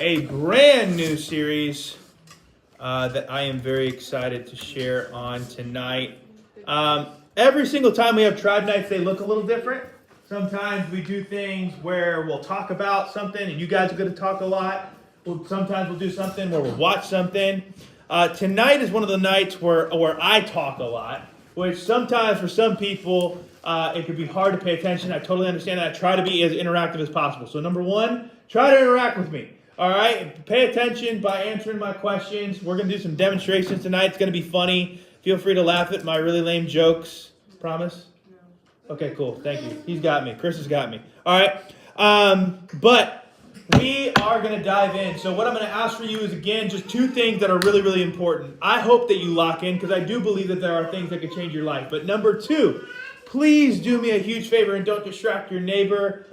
a brand new series that I am very excited to share on tonight. Every single time we have Tribe Nights, they look a little different. Sometimes we do things where we'll talk about something and you guys are going to talk a lot. Sometimes we'll do something where we'll watch something. Tonight is one of the nights where I talk a lot, which sometimes for some people it could be hard to pay attention. I totally understand that. I try to be as interactive as possible. So number one, try to interact with me. All right? Pay attention by answering my questions. We're going to do some demonstrations tonight. It's going to be funny. Feel free to laugh at my really lame jokes. Promise? No. Okay, cool. Thank you. He's got me. Chris has got me. All right? But we are going to dive in. So what I'm going to ask for you is, again, just two things that are really, really important. I hope that you lock in because I do believe that there are things that could change your life. But number two, please do me a huge favor and don't distract your neighbor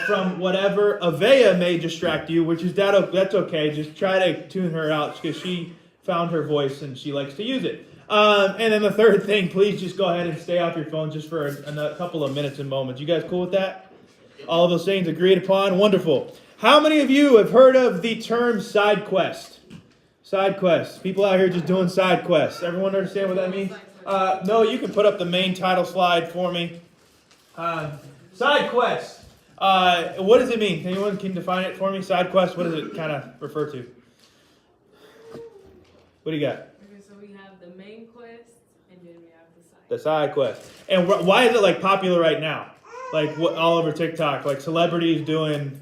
from whatever Avea may distract you, which is that's okay. Just try to tune her out because she found her voice and she likes to use it. And then the third thing, please just go ahead and stay off your phone just for a couple of minutes and moments. You guys cool with that? All of those things agreed upon? Wonderful. How many of you have heard of the term side quest? Side quest. People out here just doing side quests. Everyone understand what that means? No, you can put up the main title slide for me. Side quest. What does it mean? Anyone can define it for me? Side quest, what does it kind of refer to? What do you got? Okay, so we have the main quest, and then we have the side. The side quest. And why is it like popular right now? Like all over TikTok, like celebrities doing.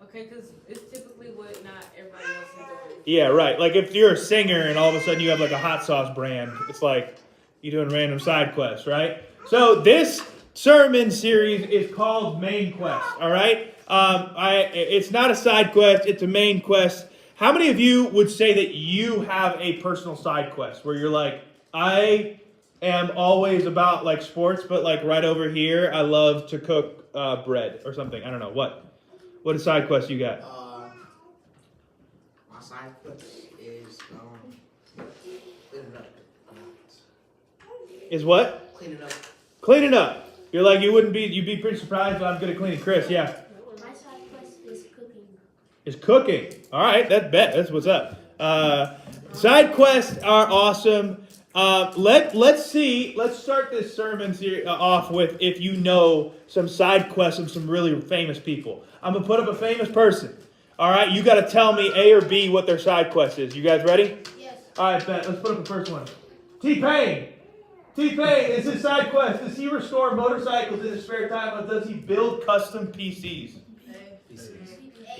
Okay, because it's typically what not everybody else is doing. Yeah, right. Like if you're a singer and all of a sudden you have like a hot sauce brand, it's like you're doing random side quests, right? So this sermon series is called Main Quest, all right? It's not a side quest, it's a main quest. How many of you would say that you have a personal side quest where you're like, I am always about like sports, but like right over here, I love to cook bread or something. I don't know. What side quest you got? My side quest is cleaning up. Is what? Cleaning up. Cleaning up. You're like, you'd be pretty surprised, but I'm good at cleaning. Chris, yeah. My side quest is cooking. Is cooking. All right, that's what's up. Side quests are awesome. Let's start this sermon off with if you know some side quests of some really famous people. I'm going to put up a famous person. All right, you got to tell me A or B what their side quest is. You guys ready? Yes. All right, bet. Let's put up the first one. T-Pain. T-Pain is his side quest. Does he restore motorcycles in his spare time or does he build custom PCs?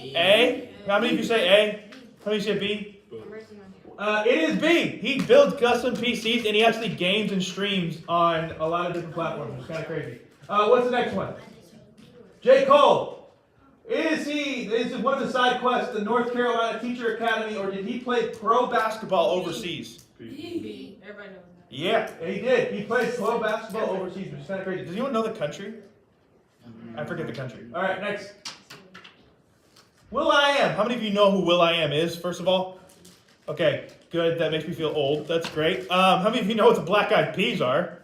A? How many of you say A? How many of you say B? It is B. He builds custom PCs and he actually games and streams on a lot of different platforms. It's kind of crazy. What's the next one? J. Cole. Is it one of the side quests, the North Carolina Teacher Academy, or did he play pro basketball overseas? B. Everybody knows that. Yeah, he did. He played pro basketball overseas, which is kind of crazy. Does anyone know the country? I forget the country. All right, next. will.i.am. How many of you know who will.i.am is, first of all? Okay, good. That makes me feel old. That's great. How many of you know what the Black Eyed Peas are?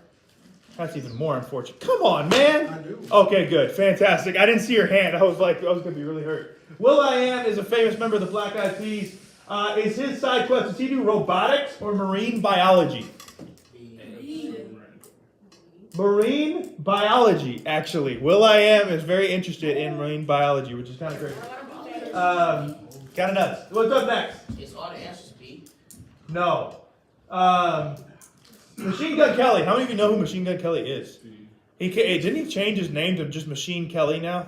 That's even more unfortunate. Come on, man. I do. Okay, good. Fantastic. I didn't see your hand. I was going to be really hurt. will.i.am is a famous member of the Black Eyed Peas. Is his side quest, does he do robotics or marine biology? Marine biology, actually. will.i.am is very interested in marine biology, which is kind of great. Kind of nuts. What's up next? It's all the answers B. No. Machine Gun Kelly. How many of you know who Machine Gun Kelly is? Didn't he change his name to just Machine Kelly now?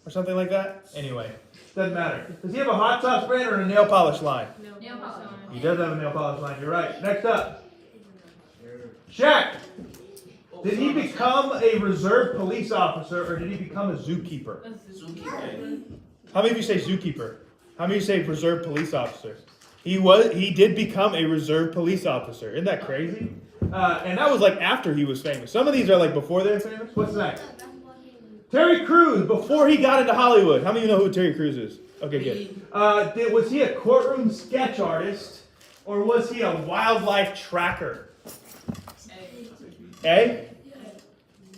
Or something like that? Anyway, doesn't matter. Does he have a hot sauce brand or a nail polish line? Nail polish. He does have a nail polish line. You're right. Next up. Shaq. Did he become a reserve police officer or did he become a zookeeper? Zookeeper. How many of you say zookeeper? How many of you say reserve police officer? He did become a reserve police officer. Isn't that crazy? And that was like after he was famous. Some of these are like before they're famous. What's next? Terry Crews, before he got into Hollywood. How many of you know who Terry Crews is? Okay, good. Was he a courtroom sketch artist or was he a wildlife tracker? A?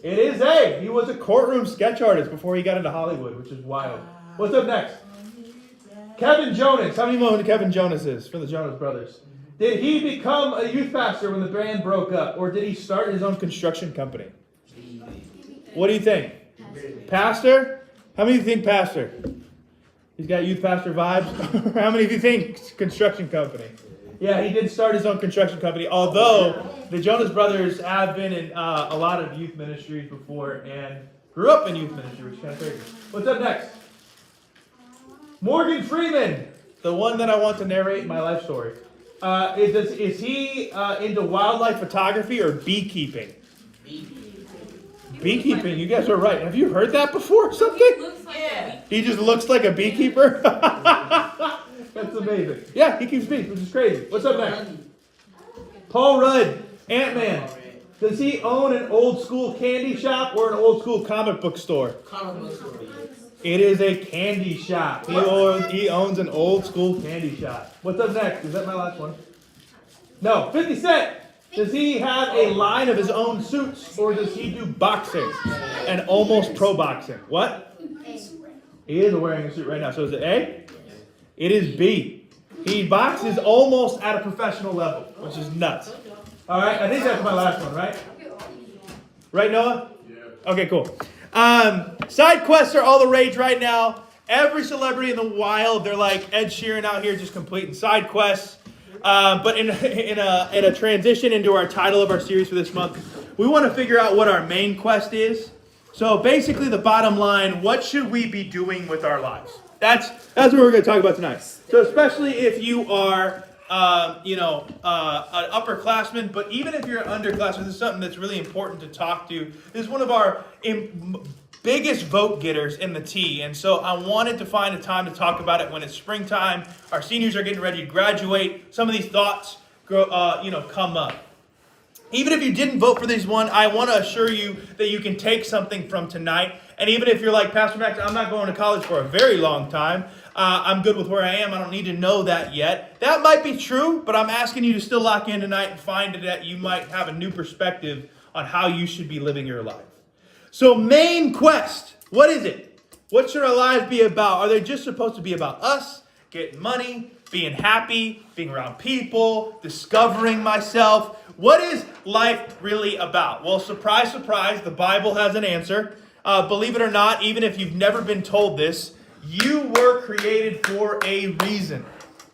It is A. He was a courtroom sketch artist before he got into Hollywood, which is wild. What's up next? Kevin Jonas. How many know who Kevin Jonas is from the Jonas Brothers? Did he become a youth pastor when the band broke up, or did he start his own construction company? What do you think? Pastor? How many of you think pastor? He's got youth pastor vibes. How many of you think construction company? Yeah, he did start his own construction company, although the Jonas Brothers have been in a lot of youth ministries before and grew up in youth ministry, which is kind of crazy. What's up next? Morgan Freeman, the one that I want to narrate my life story. Is he into wildlife photography or beekeeping? Beekeeping, you guys are right. Have you heard that before or something? Looks like a He just looks like a beekeeper? That's amazing. Yeah, he keeps bees, which is crazy. What's up next? Paul Rudd, Ant-Man. Does he own an old school candy shop or an old school comic book store? It is a candy shop. He owns an old school candy shop. What's up next? Is that my last one? No. 50 Cent. Does he have a line of his own suits or does he do boxing and almost pro boxing? What? He is wearing a suit right now. So is it A? It is B. He boxes almost at a professional level, which is nuts. All right, I think that's my last one, right? Right, Noah? Yeah. Okay, cool. Side quests are all the rage right now. Every celebrity in the wild, they're like Ed Sheeran out here just completing side quests. But in a transition into our title of our series for this month, we want to figure out what our main quest is. So basically the bottom line, what should we be doing with our lives? That's what we're going to talk about tonight. So especially if you are, an upperclassman, but even if you're an underclassman, this is something that's really important to talk to. This is one of our biggest vote getters in the T, and so I wanted to find a time to talk about it when it's springtime. Our seniors are getting ready to graduate. Some of these thoughts, come up. Even if you didn't vote for this one, I want to assure you that you can take something from tonight. And even if you're like, Pastor Max, I'm not going to college for a very long time. I'm good with where I am. I don't need to know that yet. That might be true, but I'm asking you to still lock in tonight and find that you might have a new perspective on how you should be living your life. So main quest, what is it? What should our lives be about? Are they just supposed to be about us, getting money, being happy, being around people, discovering myself? What is life really about? Well, surprise, surprise, the Bible has an answer. Believe it or not, even if you've never been told this, you were created for a reason.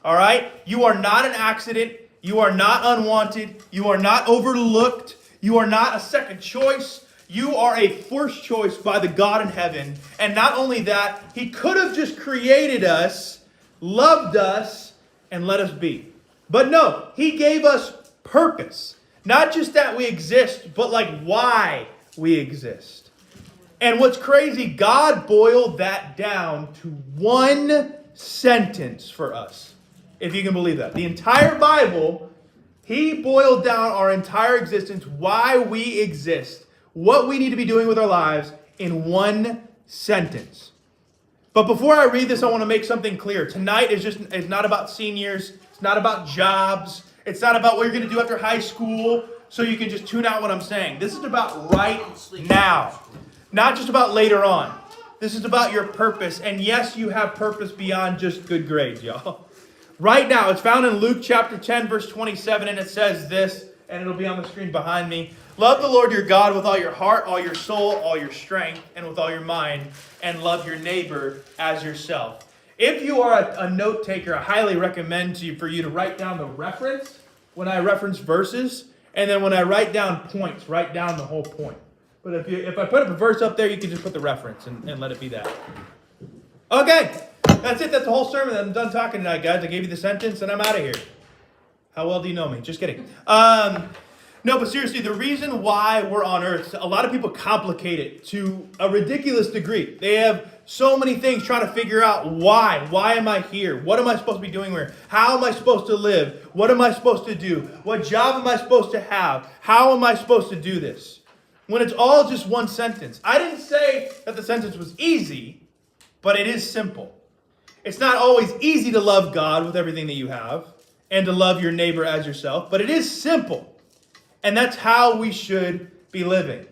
All right? You are not an accident. You are not unwanted. You are not overlooked. You are not a second choice. You are a first choice by the God in heaven. And not only that, He could have just created us, loved us, and let us be. But no, He gave us purpose. Not just that we exist, but like why we exist. And what's crazy, God boiled that down to one sentence for us. If you can believe that. The entire Bible, He boiled down our entire existence, why we exist, what we need to be doing with our lives in one sentence. But before I read this, I want to make something clear. Tonight is not about seniors. It's not about jobs. It's not about what you're going to do after high school, so you can just tune out what I'm saying. This is about right now. Not just about later on. This is about your purpose. And yes, you have purpose beyond just good grades, y'all. Right now, it's found in Luke chapter 10, verse 27, and it says this, and it'll be on the screen behind me. Love the Lord your God with all your heart, all your soul, all your strength, and with all your mind, and love your neighbor as yourself. If you are a note taker, I highly recommend for you to write down the reference when I reference verses, and then when I write down points, write down the whole point. But if I put up a verse up there, you can just put the reference and let it be that. Okay, that's it. That's the whole sermon. I'm done talking tonight, guys. I gave you the sentence, and I'm out of here. How well do you know me? Just kidding. No, but seriously, the reason why we're on earth, a lot of people complicate it to a ridiculous degree. They have so many things trying to figure out why. Why am I here? What am I supposed to be doing here? How am I supposed to live? What am I supposed to do? What job am I supposed to have? How am I supposed to do this? When it's all just one sentence. I didn't say that the sentence was easy, but it is simple. It's not always easy to love God with everything that you have and to love your neighbor as yourself, but it is simple. And that's how we should be living.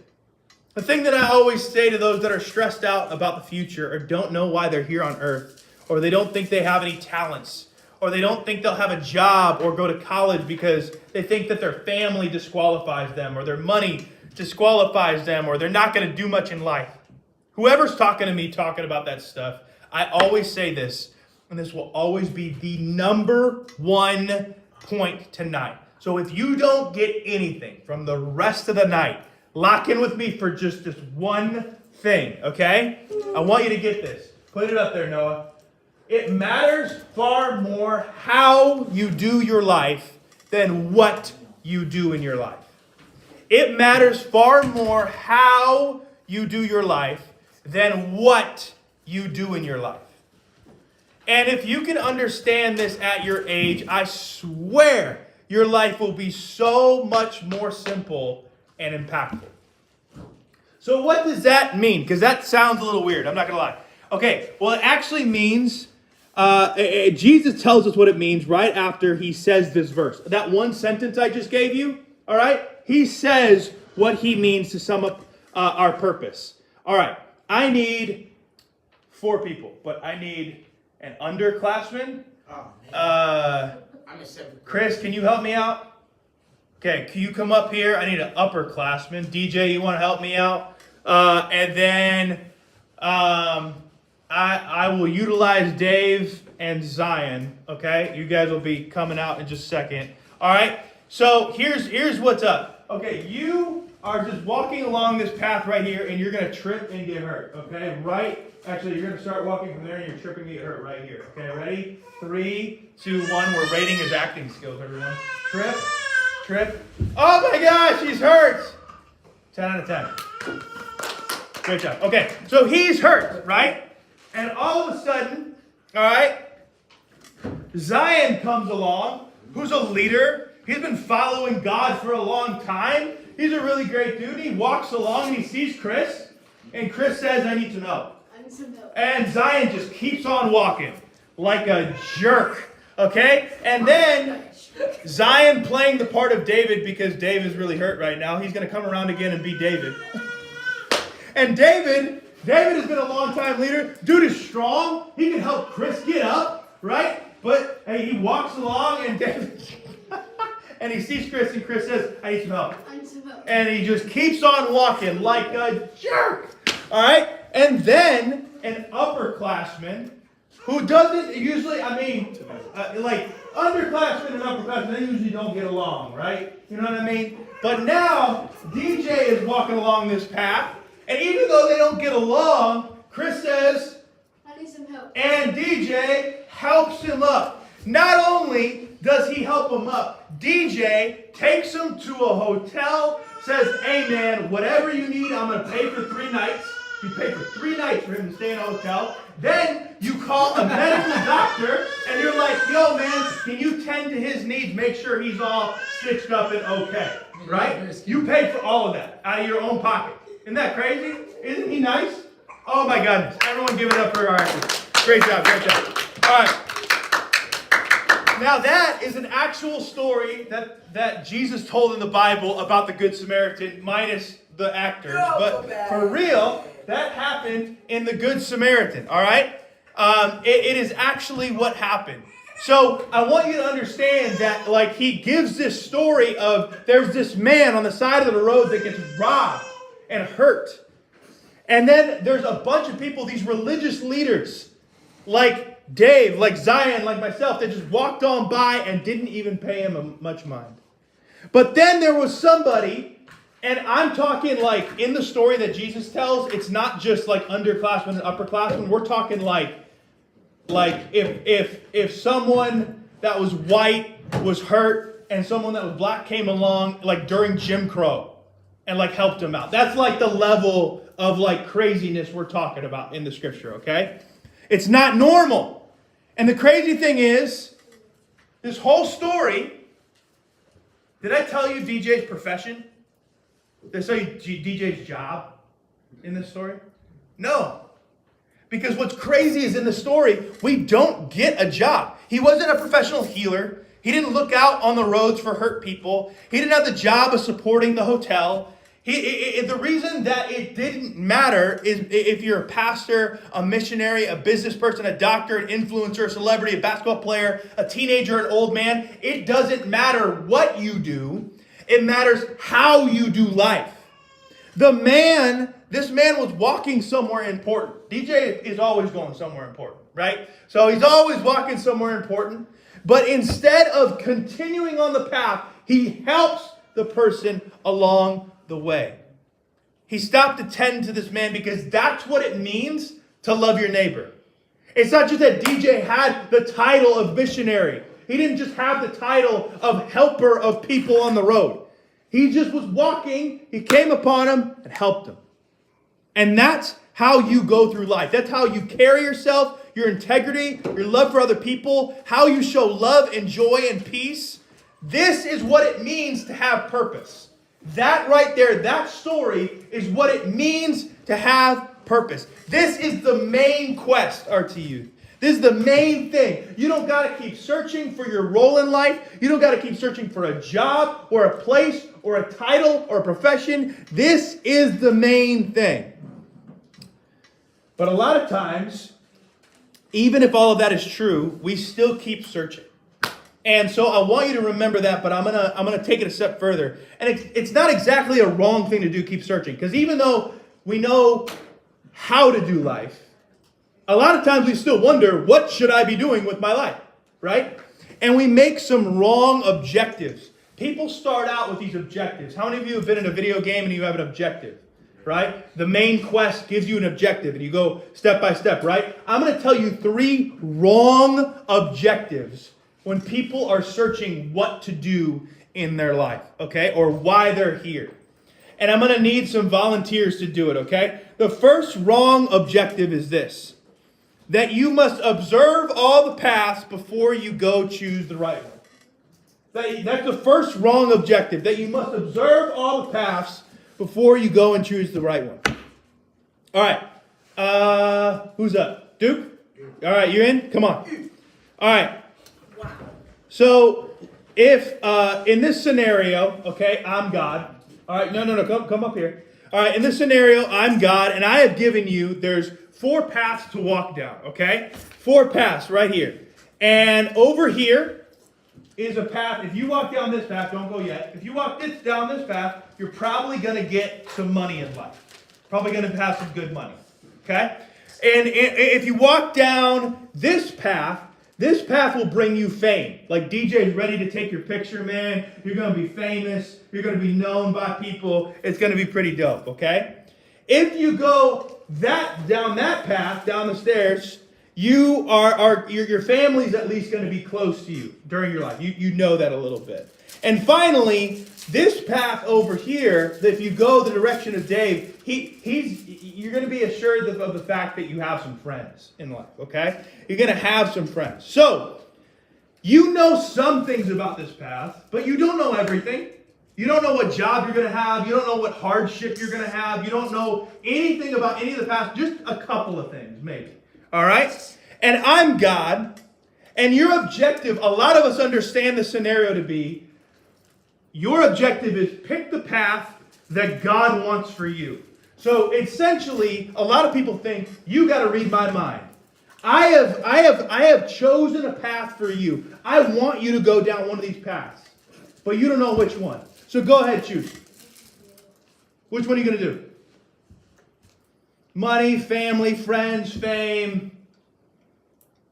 The thing that I always say to those that are stressed out about the future or don't know why they're here on earth or they don't think they have any talents, or they don't think they'll have a job or go to college because they think that their family disqualifies them, or their money disqualifies them, or they're not going to do much in life. Whoever's talking to me talking about that stuff, I always say this, and this will always be the number one point tonight. So if you don't get anything from the rest of the night, lock in with me for just this one thing, okay? I want you to get this. Put it up there, Noah. It matters far more how you do your life than what you do in your life. It matters far more how you do your life than what you do in your life. And if you can understand this at your age, I swear your life will be so much more simple and impactful. So what does that mean? Because that sounds a little weird. I'm not going to lie. Okay, well, it actually means, Jesus tells us what it means right after he says this verse. That one sentence I just gave you, all right? He says what he means to sum up our purpose. All right, I need 4 people, but I need an underclassman. Oh, man. I'm in 7th grade. Chris, can you help me out? Okay, can you come up here? I need an upperclassman. DJ, you want to help me out? And then I will utilize Dave and Zion. Okay, you guys will be coming out in just a second. All right. So here's what's up. Okay, you are just walking along this path right here, and you're gonna trip and get hurt. Okay, right. Actually, you're gonna start walking from there, and you're tripping and get hurt right here. Okay, ready? 3, 2, 1. We're rating his acting skills, everyone. Trip. Trip. Oh my gosh, he's hurt. 10 out of 10. Great job. Okay, so he's hurt, right? And all of a sudden, all right, Zion comes along, who's a leader. He's been following God for a long time. He's a really great dude. He walks along and he sees Chris, and Chris says, I need some help. And Zion just keeps on walking like a jerk, okay? And then Zion playing the part of David, because David's really hurt right now. He's going to come around again and be David. And David has been a long-time leader. Dude is strong. He can help Chris get up, right? But hey, he walks along and David... and he sees Chris, and Chris says, I need some help. And he just keeps on walking like a jerk. All right? And then an upperclassman who doesn't usually, like underclassmen and upperclassmen, they usually don't get along, right? You know what I mean? But now, DJ is walking along this path, and even though they don't get along, Chris says, I need some help. and DJ helps him up. Not only does he help him up, DJ takes him to a hotel, says, hey man, whatever you need, I'm going to pay for 3 nights. You pay for 3 nights for him to stay in a hotel. Then you call a medical doctor, and you're like, yo man, can you tend to his needs, make sure he's all stitched up and okay, right? You pay for all of that out of your own pocket. Isn't that crazy? Isn't he nice? Oh my goodness. Everyone give it up for our actors. Great job, great job. All right. Now that is an actual story that Jesus told in the Bible about the Good Samaritan, minus the actors. But for real, that happened in the Good Samaritan, all right? It is actually what happened. So I want you to understand that, like, he gives this story of there's this man on the side of the road that gets robbed and hurt. And then there's a bunch of people, these religious leaders, like Dave, like Zion, like myself, that just walked on by and didn't even pay him much mind. But then there was somebody, and I'm talking like in the story that Jesus tells, it's not just like underclassmen and upperclassmen. We're talking like if someone that was white was hurt and someone that was black came along like during Jim Crow and like helped him out. That's like the level of like craziness we're talking about in the scripture, okay? It's not normal. And the crazy thing is, this whole story, did I tell you DJ's profession? Did I tell you DJ's job in this story? No. Because what's crazy is in the story, we don't get a job. He wasn't a professional healer. He didn't look out on the roads for hurt people. He didn't have the job of supporting the hotel. The reason that it didn't matter is if you're a pastor, a missionary, a business person, a doctor, an influencer, a celebrity, a basketball player, a teenager, an old man. It doesn't matter what you do. It matters how you do life. This man was walking somewhere important. DJ is always going somewhere important, right? So he's always walking somewhere important. But instead of continuing on the path, he helps the person along the way. He stopped to tend to this man because that's what it means to love your neighbor. It's not just that DJ had the title of missionary. He didn't just have the title of helper of people on the road. He just was walking, he came upon him and helped him. And that's how you go through life. That's how you carry yourself, your integrity, your love for other people, how you show love and joy and peace. This is what it means to have purpose. That right there, that story is what it means to have purpose. This is the main quest, RTU. This is the main thing. You don't got to keep searching for your role in life. You don't got to keep searching for a job or a place or a title or a profession. This is the main thing. But a lot of times, even if all of that is true, we still keep searching. And so I want you to remember that, but I'm gonna take it a step further. And it's not exactly a wrong thing to do, keep searching. Because even though we know how to do life, a lot of times we still wonder, what should I be doing with my life, right? And we make some wrong objectives. People start out with these objectives. How many of you have been in a video game and you have an objective, right? The main quest gives you an objective and you go step by step, right? I'm going to tell you 3 wrong objectives when people are searching what to do in their life, okay? Or why they're here. And I'm going to need some volunteers to do it, okay? The first wrong objective is this: that you must observe all the paths before you go choose the right one. That's the first wrong objective, that you must observe all the paths before you go and choose the right one. All right. Who's up? Duke? All right, you in? Come on. All right. So if in this scenario, okay, I'm God. All right, no, come up here. All right, in this scenario, I'm God, and I have given you, there's 4 paths to walk down, okay? 4 paths right here. And over here is a path. If you walk down this path, don't go yet. If you walk down this path, you're probably going to get some money in life. Probably going to have some good money, okay? And if you walk down this path will bring you fame. Like DJ's ready to take your picture, man. You're going to be famous. You're going to be known by people. It's going to be pretty dope, okay? If you go down that path, down the stairs, your family's at least going to be close to you during your life. You know that a little bit. And finally, this path over here, if you go the direction of Dave, you're going to be assured of the fact that you have some friends in life, okay? You're going to have some friends. So, you know some things about this path, but you don't know everything. You don't know what job you're going to have. You don't know what hardship you're going to have. You don't know anything about any of the paths. Just a couple of things, maybe. All right? And I'm God, and your objective, a lot of us understand the scenario to be, your objective is pick the path that God wants for you. So essentially, a lot of people think, you got to read my mind. I have chosen a path for you. I want you to go down one of these paths. But you don't know which one. So go ahead, choose. Which one are you going to do? Money, family, friends, fame.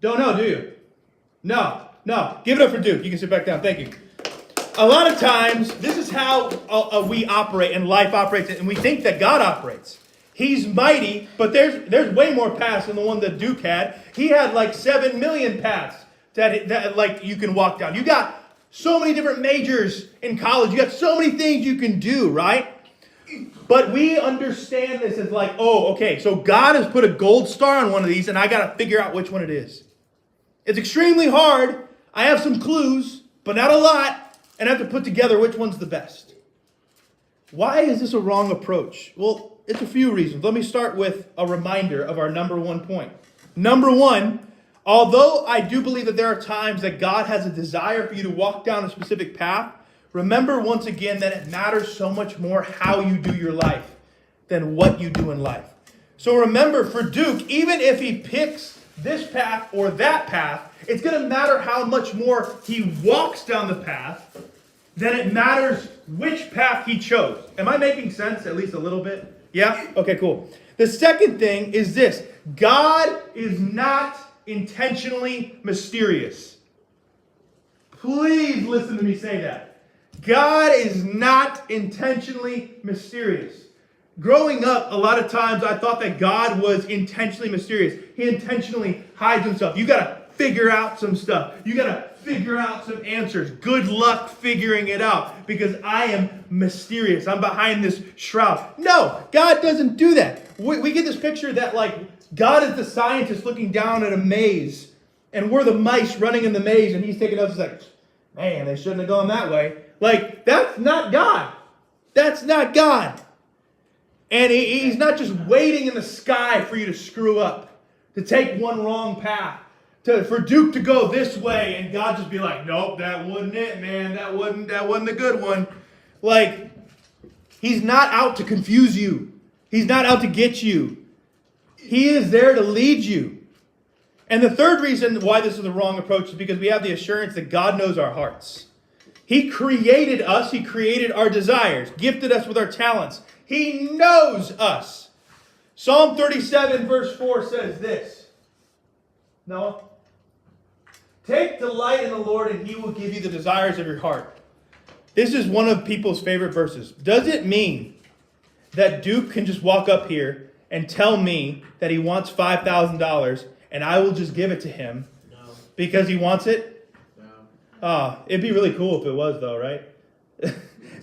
Don't know, do you? No. Give it up for Duke. You can sit back down. Thank you. A lot of times, this is how we operate and life operates, and we think that God operates. He's mighty, but there's way more paths than the one that Duke had. He had like 7 million paths that like you can walk down. You got so many different majors in college. You got so many things you can do, right? But we understand this as like, oh, okay, so God has put a gold star on one of these, and I got to figure out which one it is. It's extremely hard. I have some clues, but not a lot. And I have to put together which one's the best. Why is this a wrong approach? Well, it's a few reasons. Let me start with a reminder of our number 1 point. Number 1, although I do believe that there are times that God has a desire for you to walk down a specific path, remember once again that it matters so much more how you do your life than what you do in life. So remember, for Duke, even if he picks this path or that path, it's going to matter how much more he walks down the path than it matters which path he chose. Am I making sense at least a little bit? Yeah? Okay, cool. The second thing is this. God is not intentionally mysterious. Please listen to me say that. God is not intentionally mysterious. Growing up, a lot of times I thought that God was intentionally mysterious. He intentionally hides himself. You got to figure out some stuff. You got to figure out some answers. Good luck figuring it out because I am mysterious. I'm behind this shroud. No, God doesn't do that. We get this picture that like God is the scientist looking down at a maze and we're the mice running in the maze and he's taking us like, man, they shouldn't have gone that way. Like, that's not God. That's not God. And he's not just waiting in the sky for you to screw up, to take one wrong path, for Duke to go this way, and God just be like, nope, that wasn't it, man. That wasn't the good one. Like, he's not out to confuse you. He's not out to get you. He is there to lead you. And the third reason why this is the wrong approach is because we have the assurance that God knows our hearts. He created us. He created our desires, gifted us with our talents. He knows us. Psalm 37 verse 4 says this. Noah? Take delight in the Lord and he will give you the desires of your heart. This is one of people's favorite verses. Does it mean that Duke can just walk up here and tell me that he wants $5,000 and I will just give it to him because he wants it? No. It'd be really cool if it was though, right?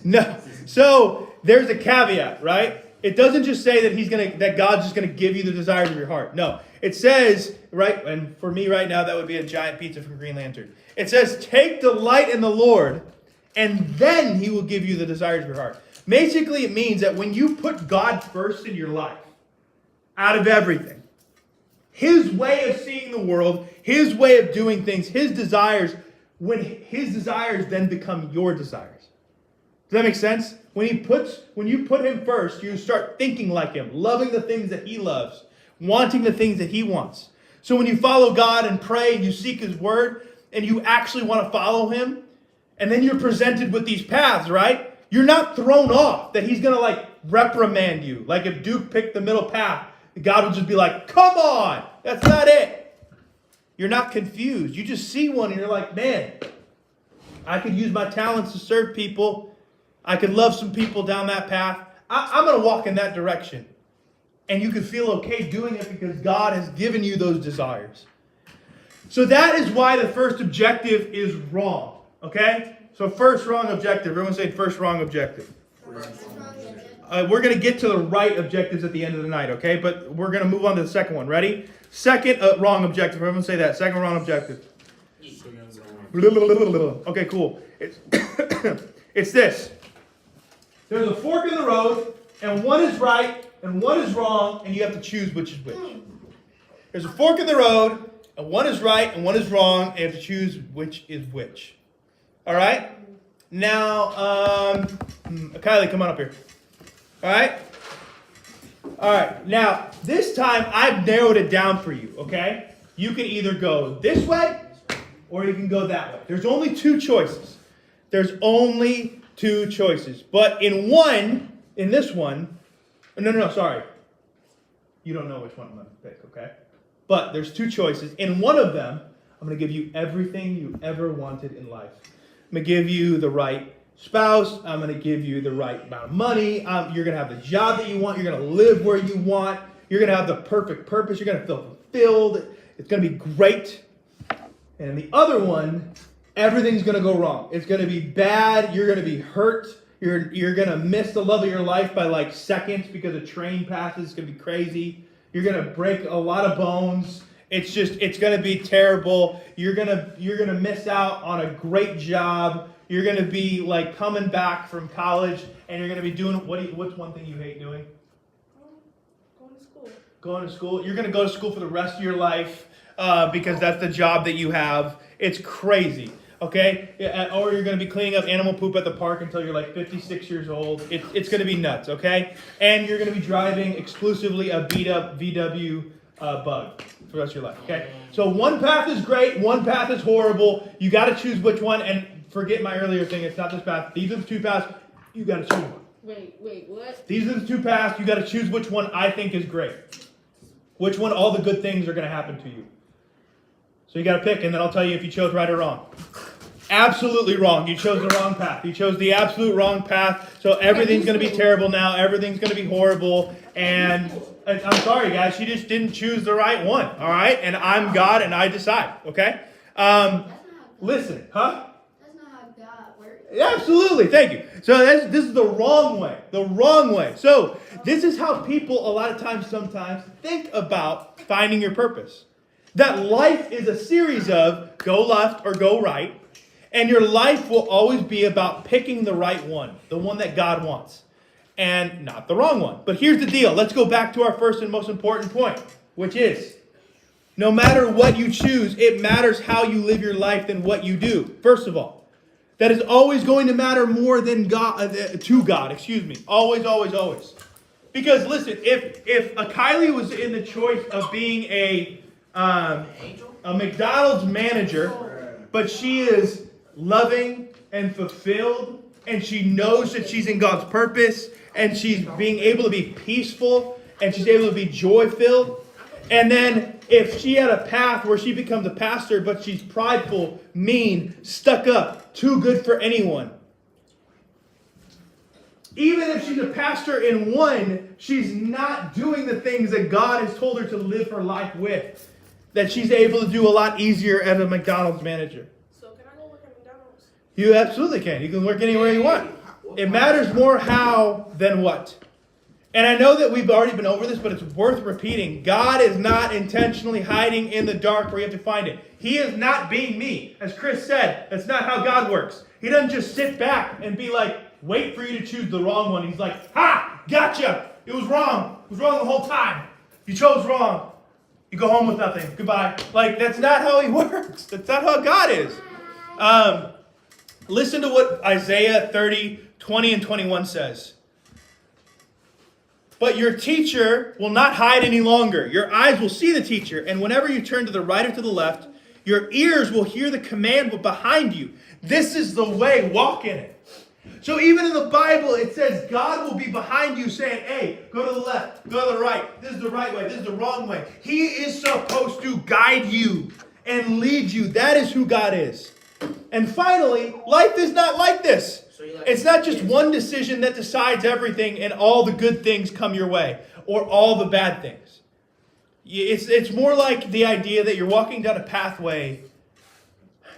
No. So there's a caveat, right? It doesn't just say that God's just gonna give you the desires of your heart. No. It says, right, and for me right now, that would be a giant pizza from Green Lantern. It says, take delight in the Lord, and then he will give you the desires of your heart. Basically, it means that when you put God first in your life, out of everything, his way of seeing the world, his way of doing things, his desires, when his desires then become your desires. Does that make sense? When you put him first, you start thinking like him, loving the things that he loves, wanting the things that he wants. So when you follow God and pray and you seek his word and you actually want to follow him, and then you're presented with these paths, right? You're not thrown off that he's going to like reprimand you. Like if Duke picked the middle path, God would just be like, come on, that's not it. You're not confused. You just see one and you're like, man, I could use my talents to serve people. I could love some people down that path. I'm going to walk in that direction. And you can feel okay doing it because God has given you those desires. So that is why the first objective is wrong. Okay? So first wrong objective. Everyone say first wrong objective. We're going to get to the right objectives at the end of the night, okay? But we're going to move on to the second one. Ready? Second wrong objective. Everyone say that. Second wrong objective. Okay, cool. It's this. There's a fork in the road, and one is right, and one is wrong, and you have to choose which is which. There's a fork in the road, and one is right, and one is wrong, and you have to choose which is which. All right? Now, Kylie, come on up here. All right? All right. Now, this time, I've narrowed it down for you, okay? You can either go this way, or you can go that way. There's only two choices. There's only two choices. But in this one, no, sorry. You don't know which one I'm going to pick, okay? But there's two choices. In one of them, I'm going to give you everything you ever wanted in life. I'm going to give you the right spouse. I'm going to give you the right amount of money. You're going to have the job that you want. You're going to live where you want. You're going to have the perfect purpose. You're going to feel fulfilled. It's going to be great. And the other one, everything's going to go wrong. It's going to be bad. You're going to be hurt. You're going to miss the love of your life by like seconds because a train passes. It's going to be crazy. You're going to break a lot of bones. It's going to be terrible. You're going to miss out on a great job. You're going to be like coming back from college and you're going to be doing, what's one thing you hate doing? Going to school. Going to school. You're going to go to school for the rest of your life because that's the job that you have. It's crazy. okay? Or you're going to be cleaning up animal poop at the park until you're like 56 years old. It's going to be nuts, okay? And you're going to be driving exclusively a beat-up VW Bug for the rest of your life, okay? So one path is great, one path is horrible. You got to choose which one, and forget my earlier thing. It's not this path. These are the two paths. You got to choose one. Wait, what? These are the two paths. You got to choose which one I think is great. Which one all the good things are going to happen to you. So you got to pick, and then I'll tell you if you chose right or wrong. Absolutely wrong. You chose the wrong path. You chose the absolute wrong path. So everything's going to be terrible now. Everything's going to be horrible. And I'm sorry, guys. You just didn't choose the right one. All right? And I'm God, and I decide. Okay? Listen. Huh? That's not how God works. Absolutely. Thank you. So this is the wrong way. The wrong way. So this is how people a lot of times sometimes think about finding your purpose. That life is a series of go left or go right. And your life will always be about picking the right one. The one that God wants. And not the wrong one. But here's the deal. Let's go back to our first and most important point. Which is, no matter what you choose, it matters how you live your life than what you do. First of all. That is always going to matter more than God, to God, excuse me. Always, always, always. Because listen, if a Kylie was in the choice of being a McDonald's manager, but she is loving and fulfilled, and she knows that she's in God's purpose, and she's being able to be peaceful, and she's able to be joy-filled, and then if she had a path where she becomes a pastor, but she's prideful, mean, stuck up, too good for anyone. Even if she's a pastor in one, she's not doing the things that God has told her to live her life with. That she's able to do a lot easier as a McDonald's manager. So can I go work at McDonald's? You absolutely can. You can work anywhere you want. It matters more how than what. And I know that we've already been over this, but it's worth repeating. God is not intentionally hiding in the dark where you have to find it. He is not being me. As Chris said, that's not how God works. He doesn't just sit back and be like, wait for you to choose the wrong one. He's like, ha, gotcha. It was wrong. It was wrong the whole time. You chose wrong. You go home with nothing. Goodbye. Like, that's not how he works. That's not how God is. Listen to what Isaiah 30:20 and 21 says. But your teacher will not hide any longer. Your eyes will see the teacher, and whenever you turn to the right or to the left, your ears will hear the command behind you. This is the way, walk in it. So even in the Bible, it says God will be behind you saying, hey, go to the left, go to the right. This is the right way, this is the wrong way. He is supposed to guide you and lead you. That is who God is. And finally, life is not like this. It's not just one decision that decides everything and all the good things come your way or all the bad things. It's more like the idea that you're walking down a pathway.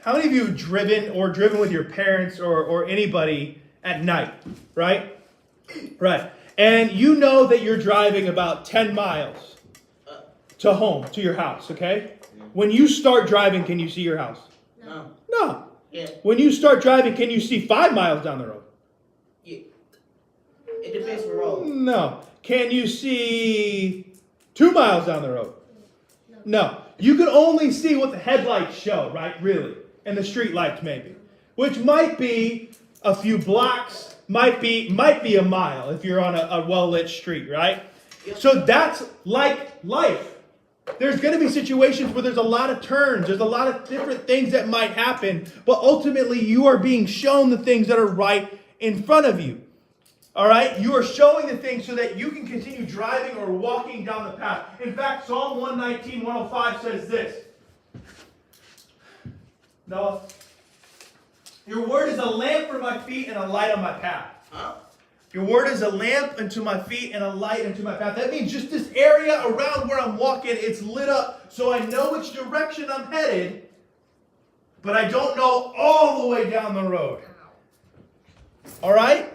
How many of you have driven with your parents or anybody at night, right? Right. And you know that you're driving about 10 miles to home, to your house, okay? When you start driving, can you see your house? No. No. Yeah. When you start driving, can you see 5 miles down the road? Yeah. It depends for road. No. Can you see 2 miles down the road? No. You can only see what the headlights show, right? Really. And the street lights maybe. Which might be a few blocks, might be a mile if you're on a well-lit street, right? Yep. So that's like life. There's going to be situations where there's a lot of turns. There's a lot of different things that might happen. But ultimately, you are being shown the things that are right in front of you. All right? You are showing the things so that you can continue driving or walking down the path. In fact, Psalm 119, 105 says this. Noah, your word is a lamp for my feet and a light on my path. Huh? Your word is a lamp unto my feet and a light unto my path. That means just this area around where I'm walking, it's lit up so I know which direction I'm headed, but I don't know all the way down the road. All right?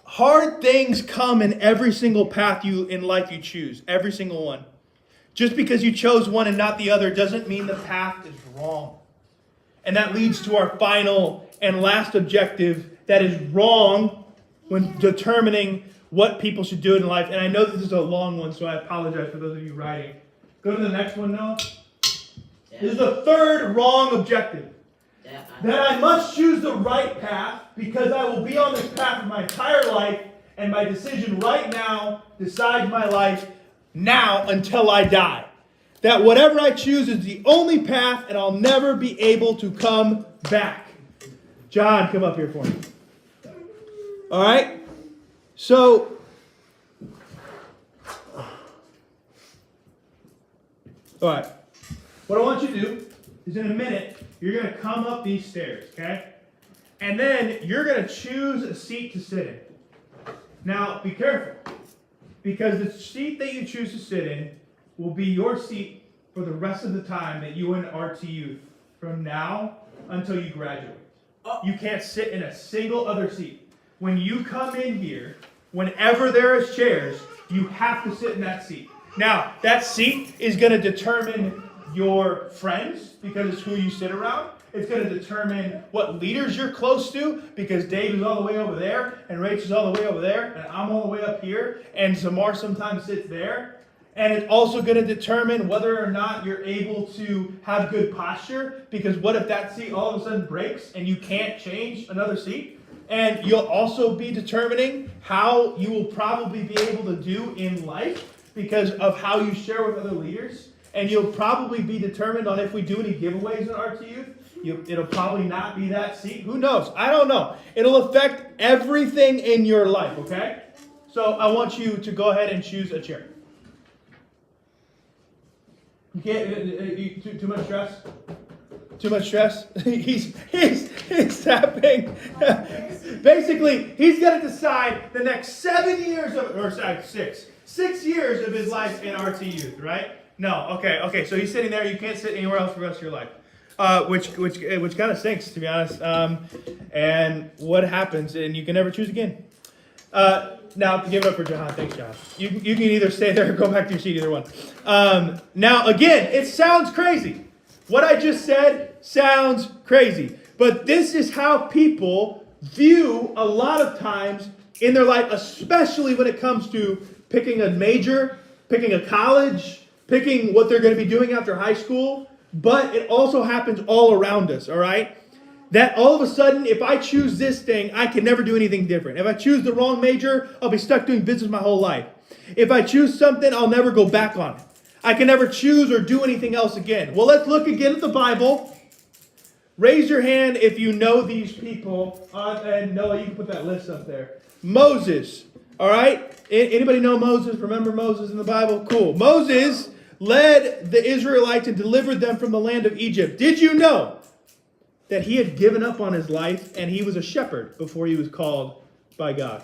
Hard things come in every single path in life you choose. Every single one. Just because you chose one and not the other doesn't mean the path is wrong. And that leads to our final and last objective that is wrong when determining what people should do in life. And I know this is a long one, so I apologize for those of you writing. Go to the next one, Noah. This is the third wrong objective. that I must choose the right path because I will be on this path for my entire life, and my decision right now decides my life now until I die. That whatever I choose is the only path, and I'll never be able to come back. John, come up here for me. All right? So, all right. What I want you to do is in a minute, you're going to come up these stairs, okay? And then you're going to choose a seat to sit in. Now, be careful, because the seat that you choose to sit in will be your seat for the rest of the time that you are RT Youth, from now until you graduate. You can't sit in a single other seat. When you come in here, whenever there is chairs, you have to sit in that seat. Now, that seat is going to determine your friends, because it's who you sit around. It's going to determine what leaders you're close to, because Dave is all the way over there, and Rachel's all the way over there, and I'm all the way up here, and Zamar sometimes sits there. And it's also going to determine whether or not you're able to have good posture, because what if that seat all of a sudden breaks and you can't change another seat? And you'll also be determining how you will probably be able to do in life because of how you share with other leaders. And you'll probably be determined on if we do any giveaways in RT Youth. It'll probably not be that seat. Who knows? I don't know. It'll affect everything in your life, okay? So I want you to go ahead and choose a chair. You can't, too much stress? Too much stress? he's tapping. Basically, he's got to decide the next 7 years of, or sorry, 6 years of his life in RT Youth, right? No, okay, so he's sitting there. You can't sit anywhere else for the rest of your life. Which kind of stinks, to be honest. And what happens, and you can never choose again. Now, give it up for Jahan. Thanks, Jahan. You can either stay there or go back to your seat, either one. Now, again, it sounds crazy. What I just said sounds crazy. But this is how people view a lot of times in their life, especially when it comes to picking a major, picking a college, picking what they're going to be doing after high school. But it also happens all around us, all right? That all of a sudden, if I choose this thing, I can never do anything different. If I choose the wrong major, I'll be stuck doing business my whole life. If I choose something, I'll never go back on it. I can never choose or do anything else again. Well, let's look again at the Bible. Raise your hand if you know these people. And Noah, you can put that list up there. Moses, all right? Anybody know Moses? Remember Moses in the Bible? Cool. Moses led the Israelites and delivered them from the land of Egypt. Did you know that he had given up on his life and he was a shepherd before he was called by God?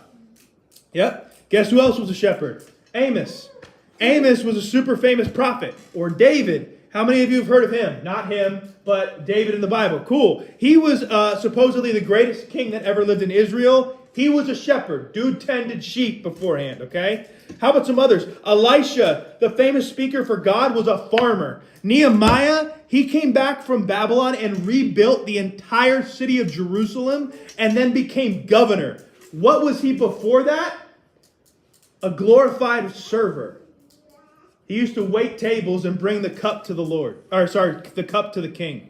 Yep. Guess who else was a shepherd? Amos. Amos was a super famous prophet. Or David. How many of you have heard of him? Not him, but David in the Bible. Cool. He was supposedly the greatest king that ever lived in Israel. He was a shepherd. Dude tended sheep beforehand, okay? How about some others? Elisha, the famous speaker for God, was a farmer. Nehemiah, he came back from Babylon and rebuilt the entire city of Jerusalem and then became governor. What was he before that? A glorified server. He used to wait tables and bring the cup to the Lord. The cup to the king.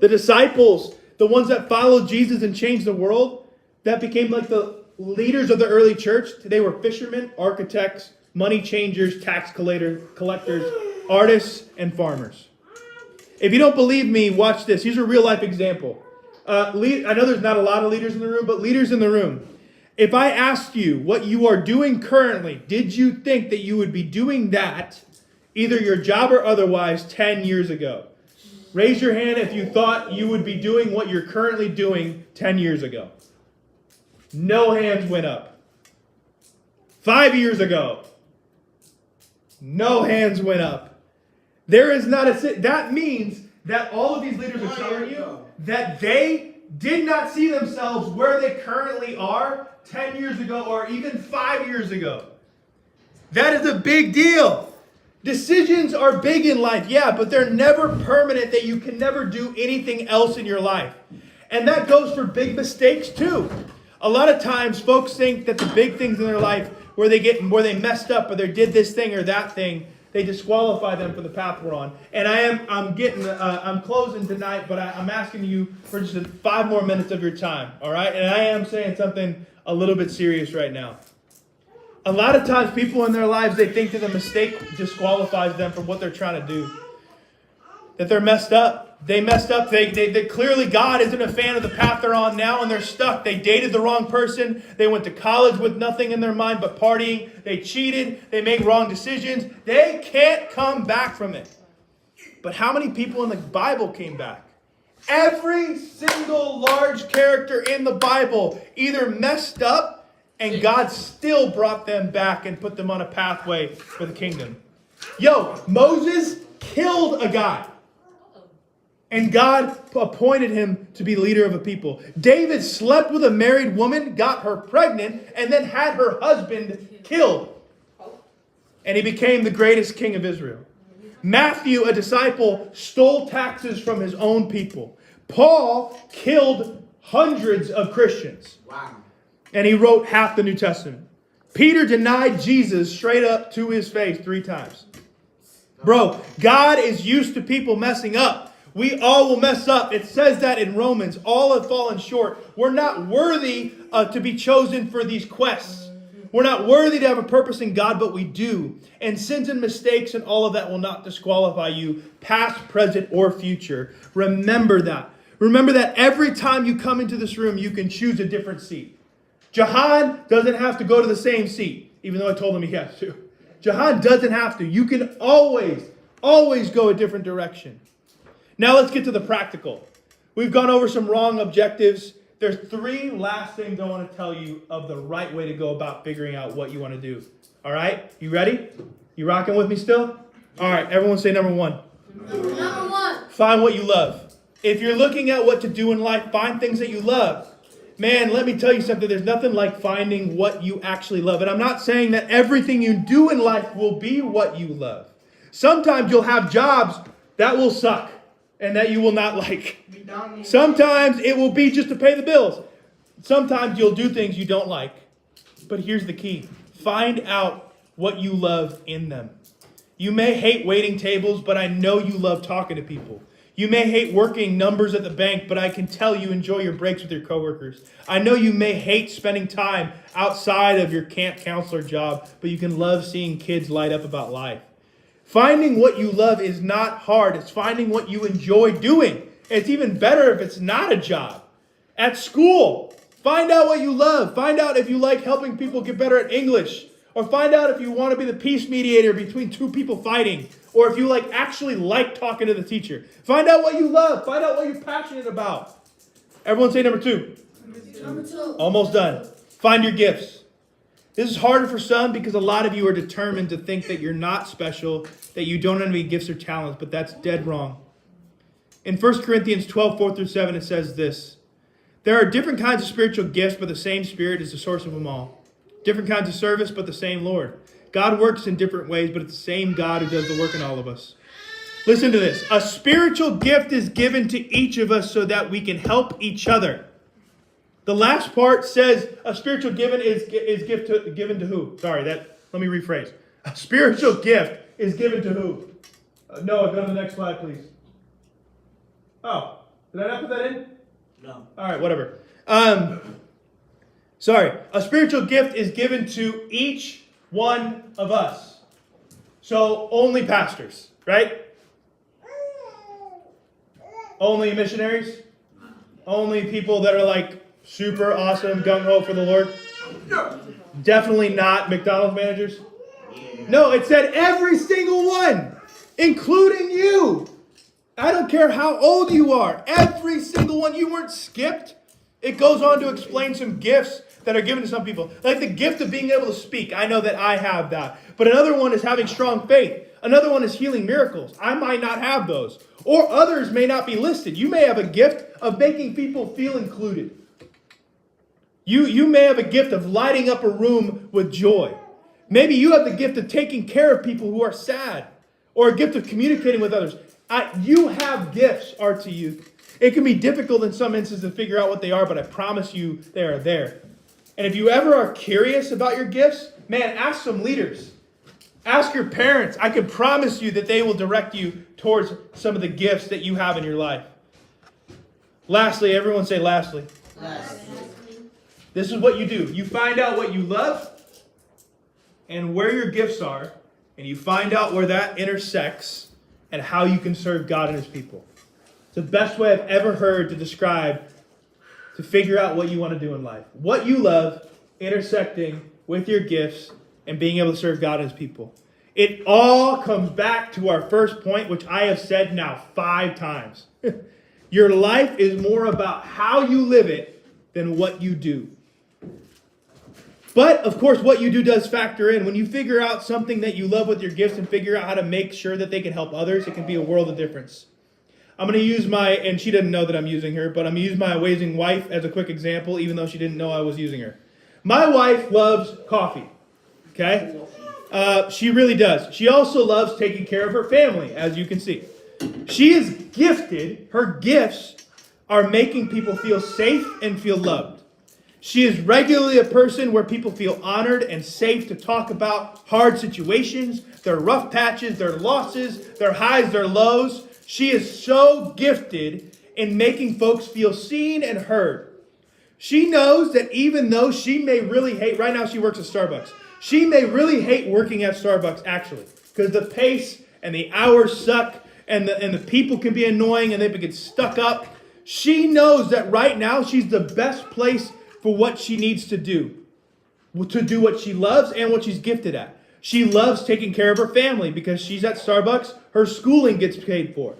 The disciples, the ones that followed Jesus and changed the world, that became like the leaders of the early church. They were fishermen, architects, money changers, tax collectors, artists, and farmers. If you don't believe me, watch this. Here's a real life example. I know there's not a lot of leaders in the room, but leaders in the room. If I asked you what you are doing currently, did you think that you would be doing that, either your job or otherwise, 10 years ago? Raise your hand if you thought you would be doing what you're currently doing 10 years ago. No hands went up. 5 years ago. No hands went up. There is not a... That means that all of these leaders are telling you that they did not see themselves where they currently are 10 years ago or even 5 years ago. That is a big deal. Decisions are big in life, yeah, but they're never permanent, that you can never do anything else in your life. And that goes for big mistakes too. A lot of times folks think that the big things in their life where they messed up or they did this thing or that thing, they disqualify them for the path we're on. And I'm closing tonight, but I'm asking you for just 5 more minutes of your time, all right? And I am saying something a little bit serious right now. A lot of times people in their lives, they think that the mistake disqualifies them from what they're trying to do. That they're messed up. They messed up. They clearly God isn't a fan of the path they're on now, and they're stuck. They dated the wrong person. They went to college with nothing in their mind but partying. They cheated. They made wrong decisions. They can't come back from it. But how many people in the Bible came back? Every single large character in the Bible either messed up, and God still brought them back and put them on a pathway for the kingdom. Moses killed a guy. And God appointed him to be leader of a people. David slept with a married woman, got her pregnant, and then had her husband killed. And he became the greatest king of Israel. Matthew, a disciple, stole taxes from his own people. Paul killed hundreds of Christians. Wow. And he wrote half the New Testament. Peter denied Jesus straight up to his face 3 times. Bro, God is used to people messing up. We all will mess up. It says that in Romans. All have fallen short. We're not worthy to be chosen for these quests. We're not worthy to have a purpose in God, but we do. And sins and mistakes and all of that will not disqualify you, past, present, or future. Remember that. Remember that every time you come into this room, you can choose a different seat. Jahan doesn't have to go to the same seat, even though I told him he has to. Jahan doesn't have to. You can always go a different direction. Now let's get to the practical. We've gone over some wrong objectives. There's 3 last things I want to tell you of the right way to go about figuring out what you want to do. All right? You ready? You rocking with me still? All right, everyone say number 1. Number 1. Find what you love. If you're looking at what to do in life, find things that you love. Man, let me tell you something. There's nothing like finding what you actually love. And I'm not saying that everything you do in life will be what you love. Sometimes you'll have jobs that will suck and that you will not like. Sometimes it will be just to pay the bills. Sometimes you'll do things you don't like. But here's the key. Find out what you love in them. You may hate waiting tables, but I know you love talking to people. You may hate working numbers at the bank, but I can tell you enjoy your breaks with your coworkers. I know you may hate spending time outside of your camp counselor job, but you can love seeing kids light up about life. Finding what you love is not hard. It's finding what you enjoy doing. It's even better if it's not a job. At school, find out what you love. Find out if you like helping people get better at English. Or find out if you want to be the peace mediator between 2 people fighting. Or if you actually like talking to the teacher. Find out what you love. Find out what you're passionate about. Everyone say number 2. Number 2. Almost done. Find your gifts. This is harder for some because a lot of you are determined to think that you're not special, that you don't have any gifts or talents, but that's dead wrong. In 1 Corinthians 12, 4-7, it says this. There are different kinds of spiritual gifts, but the same Spirit is the source of them all. Different kinds of service, but the same Lord. God works in different ways, but it's the same God who does the work in all of us. Listen to this. A spiritual gift is given to each of us so that we can help each other. The last part says a spiritual given is given to who? Sorry, let me rephrase. A spiritual gift is given to who? Noah, go to the next slide, please. Oh, did I not put that in? No. All right, whatever. Sorry. A spiritual gift is given to each one of us. So only pastors, right? Only missionaries? Only people that are super awesome, gung-ho for the Lord? No. Definitely not McDonald's managers? No, it said every single one, including you. I don't care how old you are. Every single one. You weren't skipped. It goes on to explain some gifts that are given to some people. Like the gift of being able to speak. I know that I have that. But another one is having strong faith. Another one is healing miracles. I might not have those. Or others may not be listed. You may have a gift of making people feel included. You may have a gift of lighting up a room with joy. Maybe you have the gift of taking care of people who are sad. Or a gift of communicating with others. You have gifts, RT Youth. It can be difficult in some instances to figure out what they are, but I promise you they are there. And if you ever are curious about your gifts, man, ask some leaders. Ask your parents. I can promise you that they will direct you towards some of the gifts that you have in your life. Lastly, everyone say lastly. This is what you do. You find out what you love and where your gifts are, and you find out where that intersects and how you can serve God and his people. It's the best way I've ever heard to describe, to figure out what you want to do in life. What you love intersecting with your gifts and being able to serve God and his people. It all comes back to our first point, which I have said now 5 times. Your life is more about how you live it than what you do. But, of course, what you do does factor in. When you figure out something that you love with your gifts and figure out how to make sure that they can help others, it can be a world of difference. I'm going to use and she doesn't know that I'm using her, but I'm going to use my amazing wife as a quick example, even though she didn't know I was using her. My wife loves coffee, okay? She really does. She also loves taking care of her family, as you can see. She is gifted. Her gifts are making people feel safe and feel loved. She is regularly a person where people feel honored and safe to talk about hard situations, their rough patches, their losses, their highs, their lows. She is so gifted in making folks feel seen and heard. She knows that even though she may really hate, right now she works at Starbucks, she may really hate working at Starbucks actually, because the pace and the hours suck and the people can be annoying and they get stuck up. She knows that right now she's the best place for what she needs to do what she loves and what she's gifted at. She loves taking care of her family because she's at Starbucks. Her schooling gets paid for.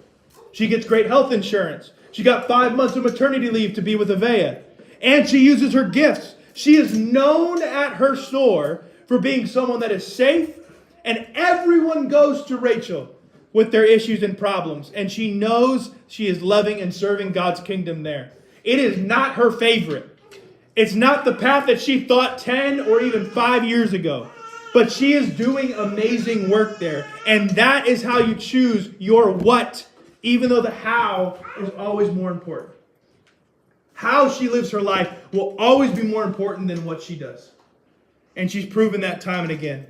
She gets great health insurance. She got 5 months of maternity leave to be with Avea. And she uses her gifts. She is known at her store for being someone that is safe. And everyone goes to Rachel with their issues and problems. And she knows she is loving and serving God's kingdom there. It is not her favorite. It's not the path that she thought 10 or even 5 years ago. But she is doing amazing work there. And that is how you choose your what, even though the how is always more important. How she lives her life will always be more important than what she does. And she's proven that time and again.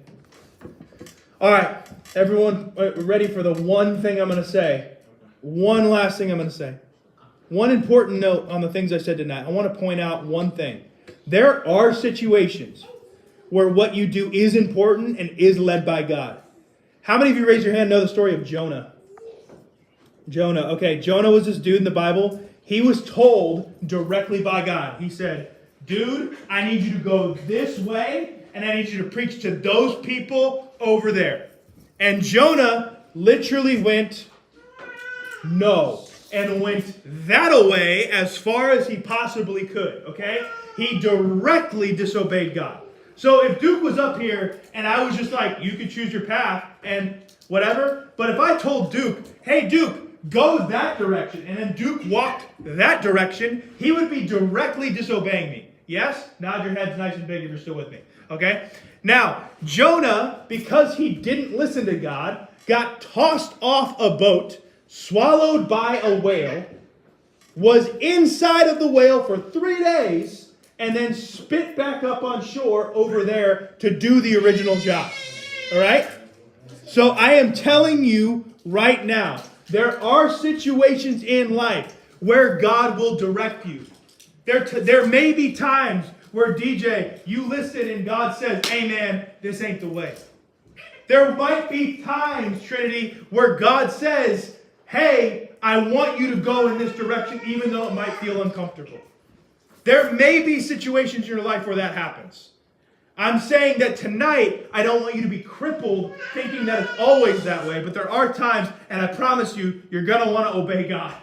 All right, everyone ready for the one thing I'm going to say? One last thing I'm going to say. One important note on the things I said tonight. I want to point out one thing. There are situations where what you do is important and is led by God. How many of you, raise your hand, know the story of Jonah? Jonah. Okay, Jonah was this dude in the Bible. He was told directly by God. He said, dude, I need you to go this way, and I need you to preach to those people over there. And Jonah literally went, no, and went that away as far as he possibly could, okay? He directly disobeyed God. So if Duke was up here and I was just like, you could choose your path and whatever, but if I told Duke, hey Duke, go that direction, and then Duke walked that direction, he would be directly disobeying me. Yes? Nod your heads nice and big if you're still with me. Okay? Now, Jonah, because he didn't listen to God, got tossed off a boat, swallowed by a whale, was inside of the whale for 3 days, and then spit back up on shore over there to do the original job. All right? So I am telling you right now, there are situations in life where God will direct you. There may be times where, DJ, you listen and God says, hey man, this ain't the way. There might be times, Trinity, where God says, hey, I want you to go in this direction even though it might feel uncomfortable. There may be situations in your life where that happens. I'm saying that tonight, I don't want you to be crippled thinking that it's always that way, but there are times, and I promise you, you're going to want to obey God.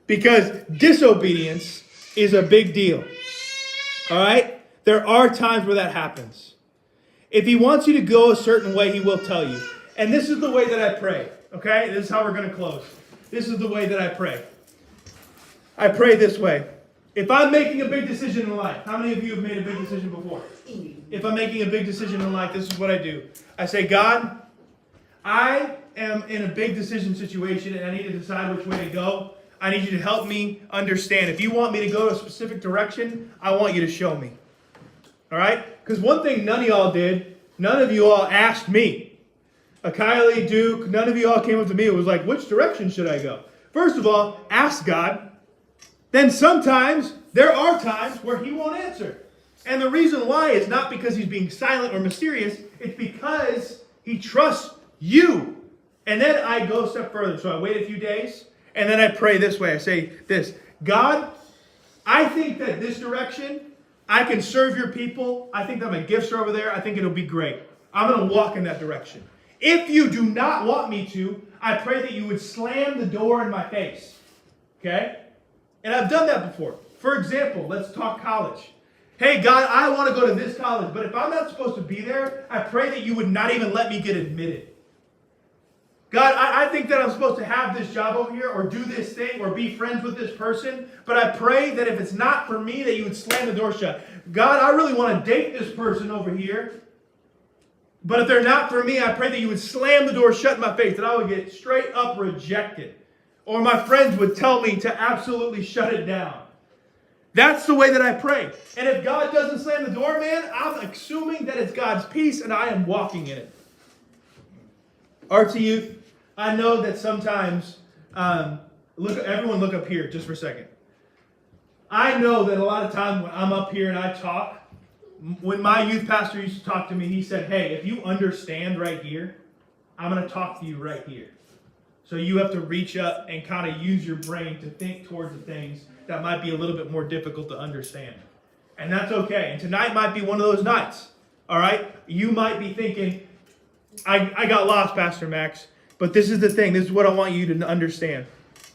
Because disobedience is a big deal. All right? There are times where that happens. If he wants you to go a certain way, he will tell you. And this is the way that I pray. Okay? This is how we're going to close. This is the way that I pray. I pray this way. If I'm making a big decision in life, how many of you have made a big decision before? If I'm making a big decision in life, this is what I do. I say, God, I am in a big decision situation and I need to decide which way to go. I need you to help me understand. If you want me to go a specific direction, I want you to show me. All right? Because one thing none of y'all did, none of you all asked me. Kylie, Duke, none of you all came up to me. It was like, which direction should I go? First of all, ask God. Then sometimes, there are times where he won't answer. And the reason why is not because he's being silent or mysterious. It's because he trusts you. And then I go a step further. So I wait a few days, and then I pray this way. I say this, God, I think that this direction, I can serve your people. I think that my gifts are over there. I think it'll be great. I'm going to walk in that direction. If you do not want me to, I pray that you would slam the door in my face. Okay? And I've done that before. For example, let's talk college. Hey, God, I want to go to this college, but if I'm not supposed to be there, I pray that you would not even let me get admitted. God, I think that I'm supposed to have this job over here or do this thing or be friends with this person, but I pray that if it's not for me, that you would slam the door shut. God, I really want to date this person over here, but if they're not for me, I pray that you would slam the door shut in my face, that I would get straight up rejected. Or my friends would tell me to absolutely shut it down. That's the way that I pray. And if God doesn't slam the door, man, I'm assuming that it's God's peace and I am walking in it. RT Youth, I know that sometimes, everyone look up here just for a second. I know that a lot of times when I'm up here and I talk, when my youth pastor used to talk to me, he said, hey, if you understand right here, I'm going to talk to you right here. So you have to reach up and kind of use your brain to think towards the things that might be a little bit more difficult to understand. And that's okay. And tonight might be one of those nights. All right? You might be thinking, I got lost, Pastor Max. But this is the thing. This is what I want you to understand.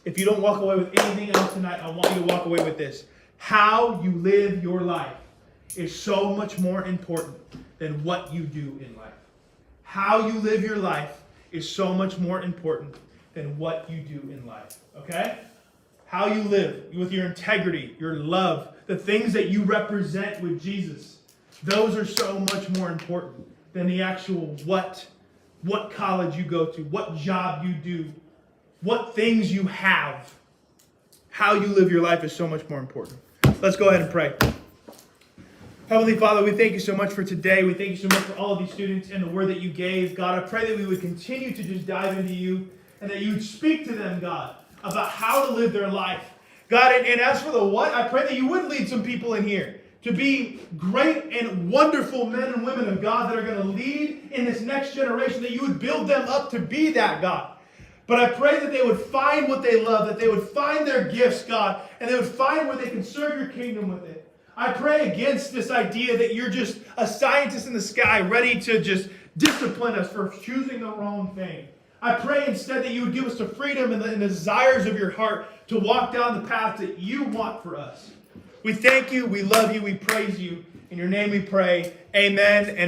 If you don't walk away with anything else tonight, I want you to walk away with this. How you live your life is so much more important than what you do in life. How you live your life is so much more important than what you do in life. Okay? How you live with your integrity, your love, the things that you represent with Jesus, those are so much more important than the actual what college you go to, what job you do, what things you have. How you live your life is so much more important. Let's go ahead and pray. Heavenly Father, we thank you so much for today. We thank you so much for all of these students and the word that you gave. God, I pray that we would continue to just dive into you and that you would speak to them, God, about how to live their life. God, and as for the what, I pray that you would lead some people in here to be great and wonderful men and women of God that are going to lead in this next generation, that you would build them up to be that, God. But I pray that they would find what they love, that they would find their gifts, God, and they would find where they can serve your kingdom with it. I pray against this idea that you're just a scientist in the sky ready to just discipline us for choosing the wrong thing. I pray instead that you would give us the freedom and the desires of your heart to walk down the path that you want for us. We thank you, we love you, we praise you. In your name we pray. Amen and